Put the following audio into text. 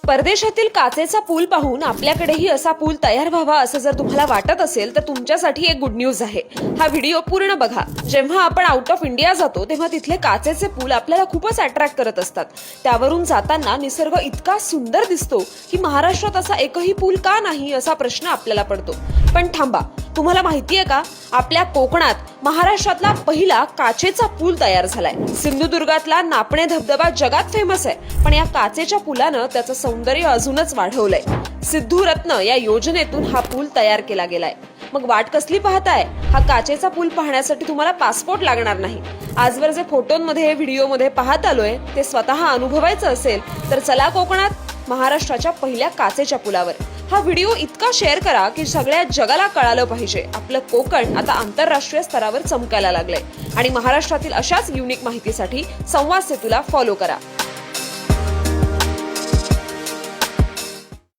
परदेशातील काचेचा पूल पाहून आपल्याकडेही असा पूल तयार व्हावा असं जर तुम्हाला वाटत असेल तर तुमच्यासाठी एक गुड न्यूज आहे. हा व्हिडिओ पूर्ण बघा. जेव्हा आपण आउट ऑफ इंडिया जातो तेव्हा तिथले काचेचे पूल आपल्याला खूपच अट्रॅक्ट करत असतात. त्यावरून जाताना निसर्ग इतका सुंदर दिसतो की महाराष्ट्रात असा एकही पूल का नाही असा प्रश्न आपल्याला पडतो. पण थांबा, तुम्हाला माहितीये का, आपल्या कोकणात महाराष्ट्रातला पहिला काचेचा पूल तयार झालाय. सिंधुदुर्गातला नापणे धबधबा जगात फेमस आहे, पण या काचेच्या पुलानं त्याचं सौंदर्य अजूनच वाढवलंय. सिद्धू रत्न या योजनेतून हा पूल तयार केला गेलाय. मग वाट कसली पाहताय? हा काचेचा पूल पाहण्यासाठी तुम्हाला पासपोर्ट लागणार नाही. आजवर जे फोटोंमध्ये व्हिडिओमध्ये पाहत आलोय ते स्वतः अनुभवायचं असेल तर चला कोकणात महाराष्ट्राच्या पहिल्या काचेच्या पुलावर. हा व्हिडिओ इतका शेअर करा की सगळ्या जगाला कळालं पाहिजे आपलं कोकण आता आंतरराष्ट्रीय स्तरावर चमकायला लागलंय. आणि महाराष्ट्रातील अशाच युनिक माहितीसाठी संवाद सेतूला फॉलो करा.